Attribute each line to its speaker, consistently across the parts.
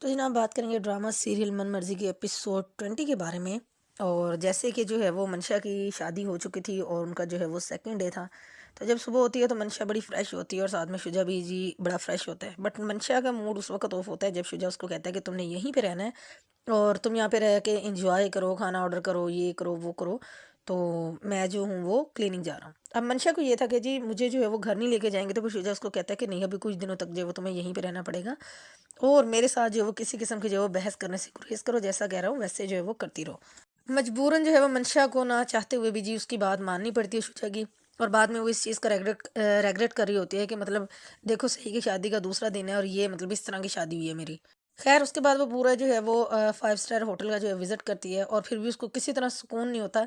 Speaker 1: तो जनाब बात करेंगे ड्रामा सीरियल मन मर्जी की एपिसोड 20 के बारे में। और जैसे कि जो है वो मंशा की शादी हो चुकी थी और उनका जो है वो सेकंड डे था। तो जब सुबह होती है तो मंशा बड़ी फ्रेश होती है और साथ में शुजा भी जी बड़ा फ्रेश होता है। बट मंशा का मूड उस वक्त ऑफ होता है जब शुजा उसको कहता है कि तुमने यहीं पे रहना है और तुम यहाँ पे रह के इंजॉय करो, खाना ऑर्डर करो, ये करो वो करो। तो मैं जो हूँ वो क्लीनिंग जा रहा हूँ। अब मंशा को ये था कि जी मुझे जो है वो घर नहीं लेके जाएंगे, तो फिर शुजा उसको कहता है कि नहीं, अभी कुछ दिनों तक जो है वो तुम्हें यहीं पे रहना पड़ेगा और मेरे साथ जो है वो किसी किस्म की जो है वो बहस करने से गुरेज करो, जैसा कह रहा हूँ वैसे जो है वो करती रहो। मजबूरन जो है वो मंशा को ना चाहते हुए भी जी उसकी बात माननी पड़ती है शुजा की। और बाद में वो इस चीज़ का रेगरेट कर रही होती है कि मतलब देखो, सही की शादी का दूसरा दिन है और ये मतलब इस तरह की शादी हुई है मेरी। खैर उसके बाद वो पूरा जो है वो 5 स्टार होटल का जो है विजिट करती है और फिर भी उसको किसी तरह सुकून नहीं होता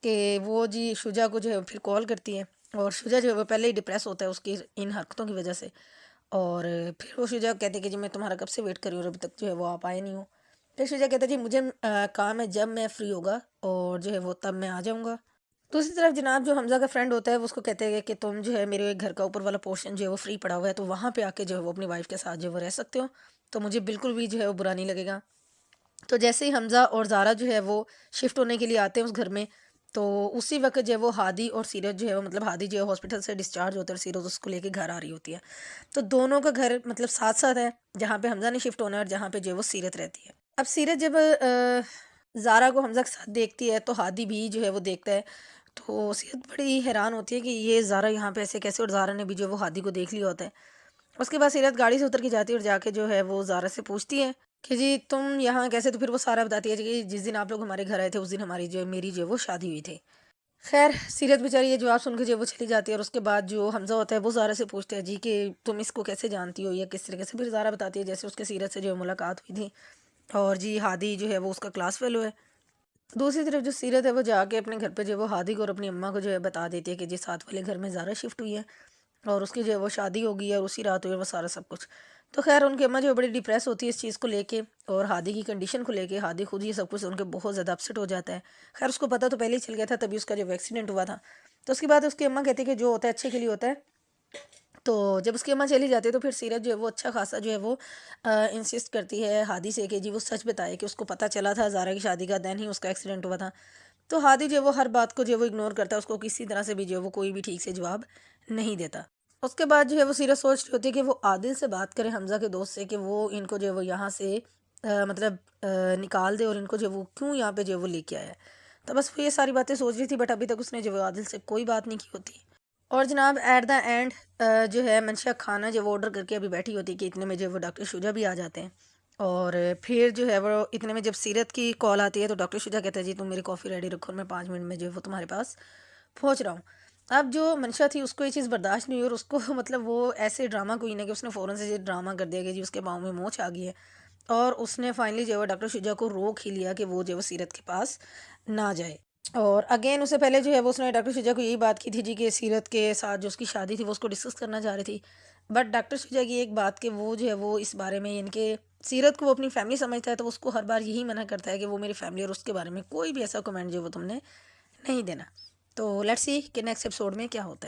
Speaker 1: कि वो जी शुजा को जो है फिर कॉल करती है। और शुजा जो है वो पहले ही डिप्रेस होता है उसकी इन हरकतों की वजह से। और फिर वो शुजा कहते कि जी मैं तुम्हारा कब से वेट कर रही हूँ और अभी तक जो है वो आप आए नहीं हो। फिर शुजा कहता जी मुझे काम है, जब मैं फ्री होगा और जो है वो तब मैं आ जाऊँगा। दूसरी तरफ जनाब जो हमजा का फ्रेंड होता है वो उसको कहते हैं कि तुम जो है मेरे घर का ऊपर वाला पोर्शन जो है वो फ्री पड़ा हुआ है, तो वहाँ पे आके जो है वो अपनी वाइफ के साथ जो है वो रह सकते हो। तो मुझे बिल्कुल भी जो है वो बुरा नहीं लगेगा। तो जैसे ही हमज़ा और ज़ारा जो है वो शिफ्ट होने के लिए आते हैं उस घर में, तो उसी वक़्त जो है वो हादी और सीरत जो है वो मतलब हादी जो है हॉस्पिटल से डिस्चार्ज होता है और सीरत उसको लेके घर आ रही होती है। तो दोनों का घर मतलब साथ-साथ है, जहाँ पे हमज़ा ने शिफ्ट होना है और जहाँ पे जो है वो सीरत रहती है। अब सीरत जब ज़ारा को हमज़ा के साथ देखती है तो हादी भी जो है वो देखता है। तो सीरत बड़ी हैरान होती है कि ये ज़ारा यहाँ पे ऐसे कैसे, और ज़ारा ने भी जो है वो हादी को देख लिया होता है। उसके बाद सीरत गाड़ी से उतर के जाती है और जाके जो है वो ज़ारा से पूछती है कि जी तुम यहाँ कैसे? तो फिर वो सारा बताती है कि जिस दिन आप लोग हमारे घर आए थे उस दिन हमारी जो है मेरी जो है वो शादी हुई थी। खैर सीरत बेचारी ये जवाब सुन के जो है वो चली जाती है और उसके बाद जो हमज़ा होता है वो ज़ारा से पूछता है जी कि तुम इसको कैसे जानती हो या किस तरीके से? फिर ज़ारा बताती है जैसे उसके सीरत से जो है मुलाकात हुई थी और जी हादी जो है वो उसका क्लास फेलो है। दूसरी तरफ जो सीरत है वो जाके अपने घर पे जो है वो हादी को और अपनी अम्मा को जो है बता देती है कि जी साथ वाले घर में ज़ारा शिफ्ट हुई है और उसकी जो है वो शादी होगी और उसी रात हुई है वो सारा सब कुछ। तो खैर उनकी अम्मा जो है बड़ी डिप्रेस होती है इस चीज़ को लेके और हादी की कंडीशन को लेके। हादी खुद ये सब कुछ उनके बहुत ज़्यादा अपसेट हो जाता है। खैर उसको पता तो पहले ही चल गया था, तभी उसका जो एक्सीडेंट हुआ था। तो उसके बाद उसकी अम्मा कहती है कि जो होता है अच्छे के लिए होता है। तो जब उसकी अम्मा चली जाती है तो फिर सीरत जो है वो अच्छा खासा जो है वो इंसिस्ट करती है हादी से कि जी वो सच बताए कि उसको पता चला था ज़ारा की शादी का दिन ही उसका एक्सीडेंट हुआ था। तो हादी जो है वो हर बात को जो है वो इग्नोर करता है, उसको किसी तरह से भी जो है वो कोई भी ठीक से जवाब नहीं देता। उसके बाद जो है वो सीरत सोच रही होती है कि वो आदिल से बात करे, हमज़ा के दोस्त से, कि वो इनको जो है वो यहाँ से मतलब निकाल दे और इनको जो है वो क्यों यहाँ पे जो है वो लेके आया है। तो बस वो ये सारी बातें सोच रही थी, बट अभी तक उसने जो है आदिल से कोई बात नहीं की होती। और जनाब एट द एंड जो है मंशा खाना जो वो ऑर्डर करके अभी बैठी होती है कि इतने में जो है वो डॉक्टर शुजा भी आ जाते हैं। और फिर जो है वो इतने में जब सीरत की कॉल आती है तो डॉक्टर शुजा कहता है जी तुम मेरी कॉफ़ी रेडी रखो और मैं 5 मिनट में जो है वो तुम्हारे पास पहुंच रहा हूँ। अब जो मंशा थी उसको ये चीज़ बर्दाश्त नहीं हुई और उसको मतलब वो ऐसे ड्रामा क्वीन है कि उसने फ़ौरन से ये ड्रामा कर दिया कि जी उसके पाँव में मोच आ गई है। और उसने फाइनली जो है वो डॉक्टर शुजा को रोक ही लिया कि वो जो है वो सीरत के पास ना जाए। और अगेन उससे पहले जो है वो उसने डॉक्टर शुजा को यही बात की थी जी कि सीरत के साथ जो उसकी शादी थी वो उसको डिस्कस करना चाह रही थी। बट डॉक्टर शुजा की एक बात कि वो जो है वो इस बारे में इनके सीरत को वो अपनी फैमिली समझता है, तो वो उसको हर बार यही मना करता है कि वो मेरी फैमिली और उसके बारे में कोई भी ऐसा कमेंट जो वो तुमने नहीं देना। तो लेट्स सी कि नेक्स्ट एपिसोड में क्या होता है।